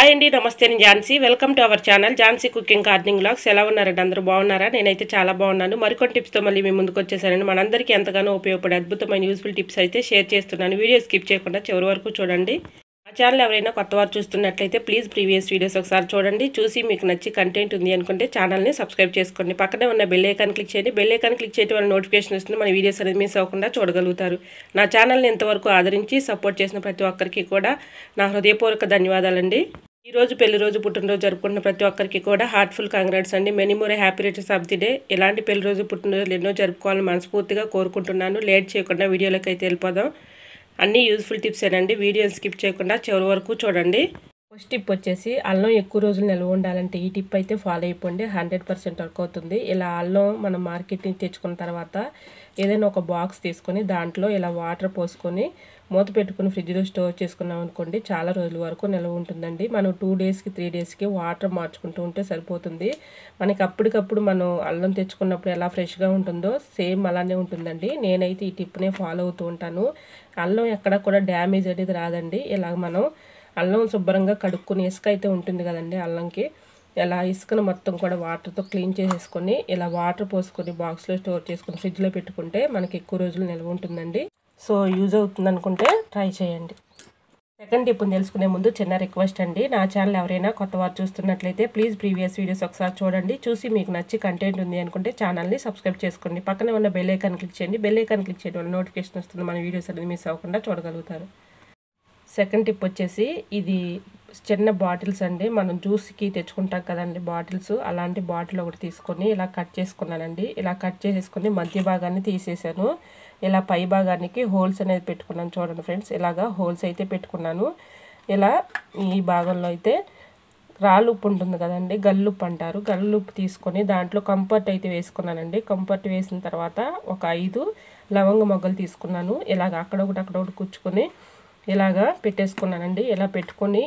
Hi అండి, నమస్తే. నేను Jhansi. Welcome to our channel Jhansi cooking gardening vlogs. ఎలా ఉన్నారండి? అందరూ బాగున్నారా? నేనైతే చాలా బాగున్నాను. మరికొన్ని టిప్స్తో మళ్ళీ మీ ముందుకు వచ్చేసానండి. మనందరికీ ఎంతగానో ఉపయోగపడే అద్భుతమైన యూస్ఫుల్ టిప్స్ అయితే షేర్ చేస్తున్నాను. వీడియో స్కిప్ చేయకుండా చివరి వరకు చూడండి. మా ఛానల్ ఎవరైనా కొత్త వారు చూస్తున్నట్లయితే ప్లీజ్ ప్రీవియస్ వీడియోస్ ఒకసారి చూడండి. చూసి మీకు నచ్చి కంటెంట్ ఉంది అనుకుంటే ఛానల్ని సబ్స్క్రైబ్ చేసుకోండి. పక్కనే ఉన్న బెల్ ఐకాన్ క్లిక్ చేయండి. బెల్ ఐకాన్ క్లిక్ చేయడం వల్ల నోటిఫికేషన్ వస్తుంది. మన వీడియోస్ అనేది మిస్ అవ్వకుండా చూడగలుగుతారు. నా ఛానల్ని ఇంతవరకు ఆదరించి సపోర్ట్ చేసిన ప్రతి ఒక్కరికి కూడా నా హృదయపూర్వక ధన్యవాదాలండి. ఈరోజు పెళ్లి రోజు, పుట్టినరోజు జరుపుకుంటున్న ప్రతి ఒక్కరికి కూడా హార్ట్ఫుల్ కంగ్రాట్స్ అండి. Many more happy returns of the day. ఇలాంటి పెళ్లి రోజు, పుట్టినరోజులు ఎన్నో జరుపుకోవాలని మనస్ఫూర్తిగా కోరుకుంటున్నాను. లేట్ చేయకుండా వీడియోలోకి అయితే వెళ్ళిపోదాం. అన్నీ యూజ్ఫుల్ టిప్స్ ఏనండి. వీడియోని స్కిప్ చేయకుండా చివరి వరకు చూడండి. ఫస్ట్ టిప్ వచ్చేసి అల్లం ఎక్కువ రోజులు నిల్వ ఉండాలంటే ఈ టిప్ అయితే ఫాలో అయిపోండి. 100% వర్క్ అవుతుంది. ఇలా అల్లం మనం మార్కెట్ నుంచి తెచ్చుకున్న తర్వాత ఏదైనా ఒక బాక్స్ తీసుకొని దాంట్లో ఇలా వాటర్ పోసుకొని మూత పెట్టుకుని ఫ్రిడ్జ్లో స్టోర్ చేసుకున్నాం అనుకోండి, చాలా రోజుల వరకు నిల్వ ఉంటుందండి. మనం 2 డేస్కి 3 డేస్కి వాటర్ మార్చుకుంటూ ఉంటే సరిపోతుంది. మనకి అప్పటికప్పుడు మనం అల్లం తెచ్చుకున్నప్పుడు ఎలా ఫ్రెష్గా ఉంటుందో సేమ్ అలానే ఉంటుందండి. నేనైతే ఈ టిప్నే ఫాలో అవుతూ ఉంటాను. అల్లం ఎక్కడ కూడా డ్యామేజ్ అనేది రాదండి. ఇలా మనం అల్లం శుభ్రంగా కడుక్కుని, ఇసుక అయితే ఉంటుంది కదండి అల్లంకి, ఇలా ఇసుకను మొత్తం కూడా వాటర్తో క్లీన్ చేసేసుకొని ఇలా వాటర్ పోసుకొని బాక్స్లో స్టోర్ చేసుకొని ఫ్రిడ్జ్లో పెట్టుకుంటే మనకి ఎక్కువ రోజులు నిల్వ ఉంటుందండి. సో యూజ్ అవుతుంది అనుకుంటే ట్రై చేయండి. సెకండ్ టిప్ని తెలుసుకునే ముందు చిన్న రిక్వెస్ట్ అండి. నా ఛానల్ ఎవరైనా కొత్త వారు చూస్తున్నట్లయితే ప్లీజ్ ప్రీవియస్ వీడియోస్ ఒకసారి చూడండి. చూసి మీకు నచ్చి కంటెంట్ ఉంది అనుకుంటే ఛానల్ని సబ్స్క్రైబ్ చేసుకోండి. పక్కనే ఉన్న బెల్ ఐకాన్ క్లిక్ చేయండి. బెల్ ఐకాన్ క్లిక్ చేయడం వల్ల నోటిఫికేషన్ వస్తుంది. మన వీడియోస్ అనేది మిస్ అవ్వకుండా చూడగలుగుతారు. సెకండ్ టిప్ వచ్చేసి ఇది చిన్న బాటిల్స్ అండి. మనం జ్యూస్కి తెచ్చుకుంటాం కదండి బాటిల్స్, అలాంటి బాటిల్ ఒకటి తీసుకొని ఇలా కట్ చేసుకున్నానండి. ఇలా కట్ చేసేసుకొని మధ్య భాగాన్ని తీసేసాను. ఇలా పై భాగానికి హోల్స్ అనేది పెట్టుకున్నాను. చూడండి ఫ్రెండ్స్, ఇలాగా హోల్స్ అయితే పెట్టుకున్నాను. ఇలా ఈ భాగంలో అయితే రాళ్ళు ఉప్పు ఉంటుంది కదండి, గల్లుప్పు అంటారు. గల్లుప్పు తీసుకొని దాంట్లో కంఫర్ట్ అయితే వేసుకున్నానండి. కంఫర్ట్ వేసిన తర్వాత ఒక 5 లవంగ మొగ్గలు తీసుకున్నాను. ఇలాగ అక్కడొకటి కుచ్చుకొని ఇలాగా పెట్టేసుకున్నానండి. ఇలా పెట్టుకొని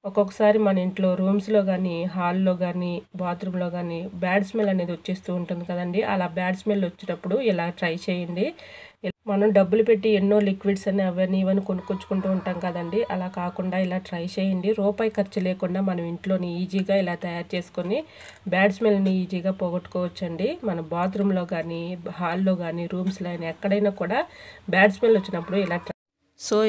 ఒక్కొక్కసారి మన ఇంట్లో రూమ్స్లో కానీ, హాల్లో కానీ, బాత్రూంలో కానీ బ్యాడ్ స్మెల్ అనేది వచ్చేస్తూ ఉంటుంది కదండి. అలా బ్యాడ్ స్మెల్ వచ్చేటప్పుడు ఇలా ట్రై చేయండి. మనం డబ్బులు పెట్టి ఎన్నో లిక్విడ్స్ అని అవన్నీ ఇవన్నీ కొనుక్కొచ్చుకుంటూ ఉంటాం కదండి. అలా కాకుండా ఇలా ట్రై చేయండి. రూపాయి ఖర్చు లేకుండా మనం ఇంట్లోని ఈజీగా ఇలా తయారు చేసుకొని బ్యాడ్ స్మెల్ని ఈజీగా పోగొట్టుకోవచ్చండి. మన బాత్రూంలో కానీ, హాల్లో కానీ, రూమ్స్లో కానీ ఎక్కడైనా కూడా బ్యాడ్ స్మెల్ వచ్చినప్పుడు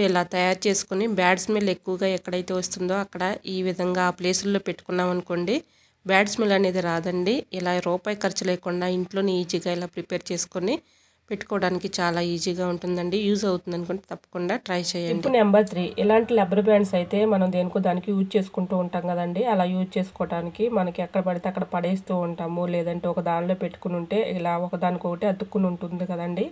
ఇలా తయారు చేసుకుని బ్యాడ్ స్మెల్ ఎక్కువగా ఎక్కడైతే వస్తుందో అక్కడ ఈ విధంగా ఆ ప్లేసుల్లో పెట్టుకున్నాం అనుకోండి, బ్యాడ్ స్మెల్ అనేది రాదండి. ఇలా రూపాయి ఖర్చు లేకుండా ఇంట్లోనే ఈజీగా ఇలా ప్రిపేర్ చేసుకొని పెట్టుకోవడానికి చాలా ఈజీగా ఉంటుందండి. యూజ్ అవుతుంది అనుకుంటే తప్పకుండా ట్రై చేయండి. టిప్ నెంబర్ 3, ఇలాంటి రబ్బర్ బ్యాండ్స్ అయితే మనం దేనికో దానికి యూజ్ చేసుకుంటూ ఉంటాం కదండి. అలా యూజ్ చేసుకోవడానికి మనకి ఎక్కడ పడితే అక్కడ పడేస్తూ ఉంటాము, లేదంటే ఒక దానిలో పెట్టుకుని ఉంటే ఇలా ఒకదానికొకటి అతుక్కుని ఉంటుంది కదండి.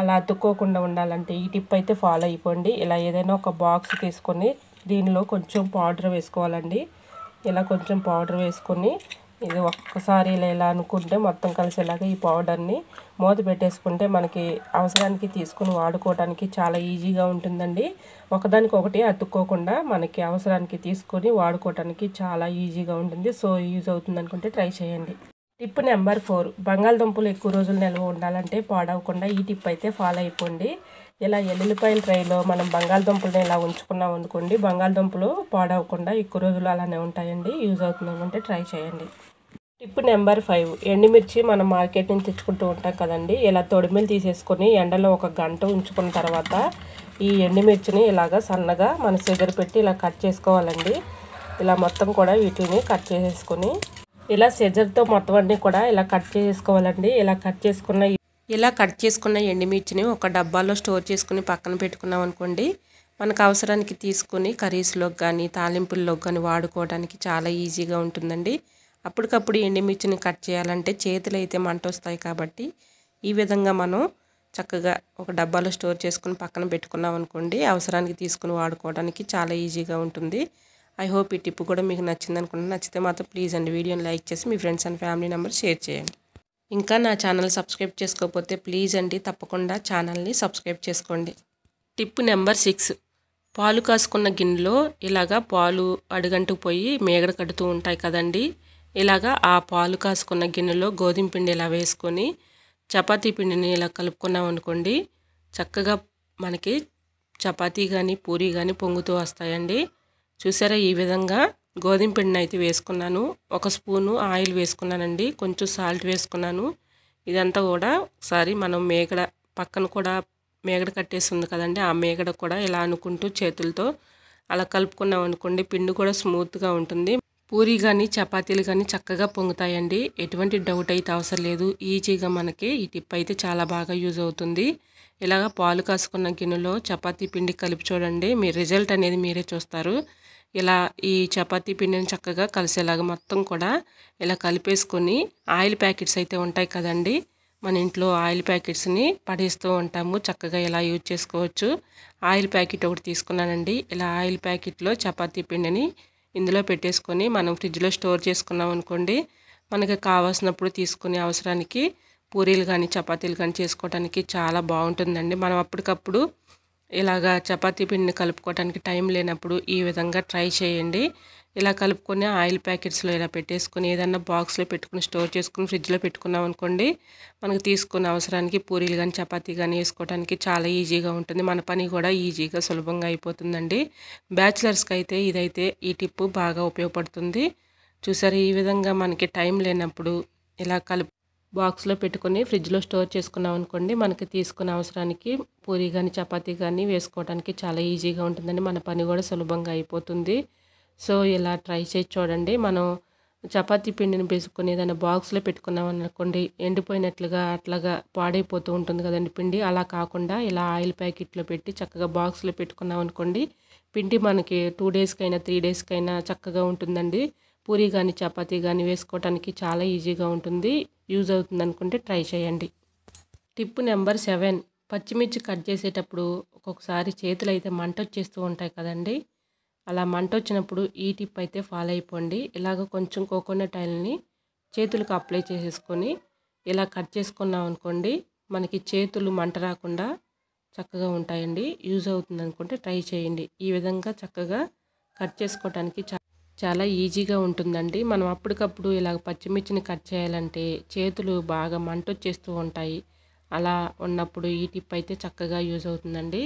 అలా అతుక్కోకుండా ఉండాలంటే ఈ టిప్ అయితే ఫాలో అయిపోండి. ఇలా ఏదైనా ఒక బాక్స్ తీసుకొని దీనిలో కొంచెం పౌడర్ వేసుకోవాలండి. ఇలా కొంచెం పౌడర్ వేసుకొని ఇది ఒక్కసారి ఇలా అనుకుంటే మొత్తం కలిసేలాగా ఈ పౌడర్ని మూత పెట్టేసుకుంటే మనకి అవసరానికి తీసుకొని వాడుకోవడానికి చాలా ఈజీగా ఉంటుందండి. ఒకదానికొకటి అతుక్కోకుండా మనకి అవసరానికి తీసుకొని వాడుకోవడానికి చాలా ఈజీగా ఉంటుంది. సో యూజ్ అవుతుంది అనుకుంటే ట్రై చేయండి. టిప్ నెంబర్ 4, బంగాళదుంపలు ఎక్కువ రోజులు నిల్వ ఉండాలంటే పాడవకుండా ఈ టిప్ అయితే ఫాలో అయిపోండి. ఇలా ఎల్లుల్లిపాయల ట్రైలో మనం బంగాళదుంపలను ఇలా ఉంచుకున్నాం అనుకోండి, బంగాళదుంపలు పాడవకుండా ఎక్కువ రోజులు అలానే ఉంటాయండి. యూజ్ అవుతుంది అనుకుంటే ట్రై చేయండి. టిప్ నెంబర్ 5, ఎండుమిర్చి మనం మార్కెట్ నుంచి తెచ్చుకుంటూ ఉంటాం కదండి. ఇలా తొడిమిలు తీసేసుకొని ఎండలో 1 గంట ఉంచుకున్న తర్వాత ఈ ఎండుమిర్చిని ఇలాగా సన్నగా మన సిజర్ పెట్టి ఇలా కట్ చేసుకోవాలండి. ఇలా మొత్తం కూడా వీటిని కట్ చేసేసుకొని ఇలా సిజర్తో మొత్తం అన్నీ కూడా ఇలా కట్ చేసుకోవాలండి. ఇలా కట్ చేసుకున్న ఎండుమిర్చిని ఒక డబ్బాలో స్టోర్ చేసుకుని పక్కన పెట్టుకున్నాం అనుకోండి, మనకు అవసరానికి తీసుకుని కర్రీస్లోకి కానీ, తాలింపుల్లోకి కానీ వాడుకోవడానికి చాలా ఈజీగా ఉంటుందండి. అప్పటికప్పుడు ఎండుమిర్చిని కట్ చేయాలంటే చేతులు అయితే మంట వస్తాయి కాబట్టి ఈ విధంగా మనం చక్కగా ఒక డబ్బాలో స్టోర్ చేసుకుని పక్కన పెట్టుకున్నాం అనుకోండి, అవసరానికి తీసుకుని వాడుకోవడానికి చాలా ఈజీగా ఉంటుంది. ఐ హోప్ ఈ టిప్ కూడా మీకు నచ్చింది అనుకుంటున్నాను. నచ్చితే మాత్రం ప్లీజ్ అండి వీడియోని లైక్ చేసి మీ friends and family members share చేయండి. ఇంకా నా ఛానల్ సబ్స్క్రైబ్ చేసుకోకపోతే ప్లీజ్ అండి తప్పకుండా ఛానల్ని సబ్స్క్రైబ్ చేసుకోండి. టిప్ నెంబర్ 6, పాలు కాసుకున్న గిన్నెలో ఇలాగా పాలు అడుగంటూ పోయి మేగడ కడుతూ ఉంటాయి కదండి. ఇలాగా ఆ పాలు కాసుకున్న గిన్నెలో గోధుమ పిండి ఇలా వేసుకొని చపాతీ పిండిని ఇలా కలుపుకున్నాం అనుకోండి, చక్కగా మనకి చపాతీ కానీ పూరీ కానీ పొంగుతూ వస్తాయండి. చూసారా ఈ విధంగా గోధుమ పిండిని అయితే వేసుకున్నాను. ఒక స్పూను ఆయిల్ వేసుకున్నానండి. కొంచెం సాల్ట్ వేసుకున్నాను. ఇదంతా కూడా ఒకసారి మనం మేగడ పక్కన కూడా మేగడ కట్టేసి ఉంది కదండి, ఆ మేగడ కూడా ఇలా అనుకుంటూ చేతులతో అలా కలుపుకున్నాం అనుకోండి పిండి కూడా స్మూత్గా ఉంటుంది. పూరి కానీ చపాతీలు కానీ చక్కగా పొంగుతాయండి. ఎటువంటి డౌట్ అయితే అవసరం లేదు. ఈజీగా మనకి ఈ టిప్ అయితే చాలా బాగా యూజ్ అవుతుంది. ఇలాగ పాలు కాసుకున్న గిన్నెలో చపాతీ పిండి కలిపి చూడండి, మీ రిజల్ట్ అనేది మీరే చూస్తారు. ఇలా ఈ చపాతీ పిండిని చక్కగా కలిసేలాగా మొత్తం కూడా ఇలా కలిపేసుకొని ఆయిల్ ప్యాకెట్స్ అయితే ఉంటాయి కదండి, మన ఇంట్లో ఆయిల్ ప్యాకెట్స్ని పడేస్తూ ఉంటాము. చక్కగా ఇలా యూజ్ చేసుకోవచ్చు. ఆయిల్ ప్యాకెట్ ఒకటి తీసుకున్నానండి. ఇలా ఆయిల్ ప్యాకెట్లో చపాతీ పిండిని ఇందులో పెట్టేసుకొని మనం ఫ్రిడ్జ్లో స్టోర్ చేసుకున్నాం అనుకోండి, మనకి కావాల్సినప్పుడు తీసుకునే అవసరానికి పూరీలు కానీ చపాతీలు కానీ చేసుకోవడానికి చాలా బాగుంటుందండి. మనం అప్పటికప్పుడు ఇలాగా చపాతీ పిండిని కలుపుకోవడానికి టైం లేనప్పుడు ఈ విధంగా ట్రై చేయండి. ఇలా కలుపుకొని ఆయిల్ ప్యాకెట్స్లో ఇలా పెట్టేసుకొని ఏదన్నా బాక్స్లో పెట్టుకుని స్టోర్ చేసుకుని ఫ్రిడ్జ్లో పెట్టుకున్నాం అనుకోండి, మనకు తీసుకున్న అవసరానికి పూరీలు కానీ చపాతీ కానీ వేసుకోవడానికి చాలా ఈజీగా ఉంటుంది. మన పని కూడా ఈజీగా సులభంగా అయిపోతుందండి. బ్యాచిలర్స్కి అయితే ఇదైతే ఈ టిప్పు బాగా ఉపయోగపడుతుంది. చూసారు ఈ విధంగా మనకి టైం లేనప్పుడు ఇలా బాక్స్లో పెట్టుకొని ఫ్రిడ్జ్లో స్టోర్ చేసుకున్నాం అనుకోండి, మనకి తీసుకున్న అవసరానికి పూరీ కానీ చపాతీ కానీ వేసుకోవడానికి చాలా ఈజీగా ఉంటుందండి. మన పని కూడా సులభంగా అయిపోతుంది. సో ఇలా ట్రై చేసి చూడండి. మనం చపాతీ పిండిని వేసుకొని ఏదైనా బాక్స్లో పెట్టుకున్నాం అనుకోండి, ఎండిపోయినట్లుగా అట్లాగా పాడైపోతూ ఉంటుంది కదండి పిండి. అలా కాకుండా ఇలా ఆయిల్ ప్యాకెట్లో పెట్టి చక్కగా బాక్స్లో పెట్టుకున్నాం అనుకోండి, పిండి మనకి 2 డేస్కైనా 3 డేస్కైనా చక్కగా ఉంటుందండి. పూరీ కానీ చపాతీ కానీ వేసుకోవడానికి చాలా ఈజీగా ఉంటుంది. యూజ్ అవుతుంది అనుకుంటే ట్రై చేయండి. టిప్ నెంబర్ 7, పచ్చిమిర్చి కట్ చేసేటప్పుడు ఒక్కొక్కసారి చేతులు అయితే మంట వచ్చేస్తూ ఉంటాయి కదండి. అలా మంట వచ్చినప్పుడు ఈ టిప్ అయితే ఫాలో అయిపోండి. ఇలాగ కొంచెం కోకోనట్ ఆయిల్ని చేతులకు అప్లై చేసేసుకొని ఇలా కట్ చేసుకున్నాం అనుకోండి, మనకి చేతులు మంట రాకుండా చక్కగా ఉంటాయండి. యూజ్ అవుతుంది అనుకుంటే ట్రై చేయండి. ఈ విధంగా చక్కగా కట్ చేసుకోవడానికి చాలా ఈజీగా ఉంటుందండి. మనం అప్పటికప్పుడు ఇలా పచ్చిమిర్చిని కట్ చేయాలంటే చేతులు బాగా మంట వచ్చేస్తూ ఉంటాయి. అలా ఉన్నప్పుడు ఈ టిప్ అయితే చక్కగా యూజ్ అవుతుందండి.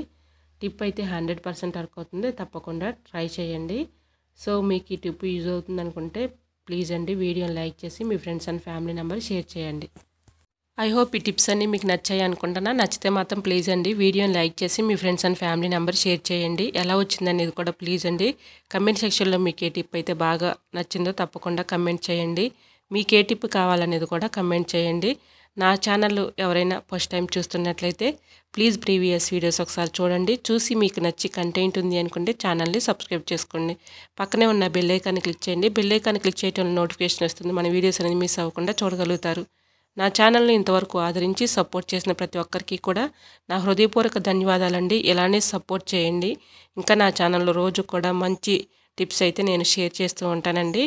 టిప్ అయితే 100% వర్క్ అవుతుంది. తప్పకుండా ట్రై చేయండి. సో మీకు ఈ టిప్ యూజ్ అవుతుంది అనుకుంటే ప్లీజ్ అండి వీడియోని లైక్ చేసి మీ friends and family member share చేయండి. ఐ హోప్ ఈ టిప్స్ అన్నీ మీకు నచ్చాయి అనుకుంటున్నా. నచ్చితే మాత్రం ప్లీజ్ అండి వీడియోని లైక్ చేసి మీ friends and family number share చేయండి. ఎలా వచ్చిందనేది కూడా ప్లీజ్ అండి కమెంట్ సెక్షన్లో మీకు ఏ టిప్ అయితే బాగా నచ్చిందో తప్పకుండా కమెంట్ చేయండి. మీకు ఏ టిప్ కావాలనేది కూడా కమెంట్ చేయండి. నా ఛానల్ ఎవరైనా ఫస్ట్ టైం చూస్తున్నట్లయితే ప్లీజ్ ప్రీవియస్ వీడియోస్ ఒకసారి చూడండి. చూసి మీకు నచ్చి కంటెంట్ ఉంది అనుకుంటే ఛానల్ని సబ్స్క్రైబ్ చేసుకోండి. పక్కనే ఉన్న బెల్ ఐకాన్ని క్లిక్ చేయండి. బెల్ ఐకాన్ని క్లిక్ చేయడం వల్ల నోటిఫికేషన్ వస్తుంది. మన వీడియోస్ అనేది మిస్ అవ్వకుండా చూడగలుగుతారు. నా ఛానల్ని ఇంతవరకు ఆదరించి సపోర్ట్ చేసిన ప్రతి ఒక్కరికి కూడా నా హృదయపూర్వక ధన్యవాదాలండి. ఇలానే సపోర్ట్ చేయండి. ఇంకా నా ఛానల్లో రోజు కూడా మంచి టిప్స్ అయితే నేను షేర్ చేస్తూ ఉంటానండి.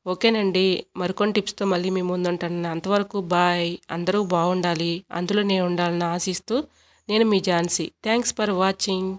ఓకేనండి, మరికొన్ని టిప్స్తో మళ్ళీ మీ ముందు ఉంటాను. అంతవరకు బాయ్. అందరూ బాగుండాలి, అందులో నేను ఉండాలని ఆశిస్తూ నేను మీ ఝాన్సీ. Thanks for watching.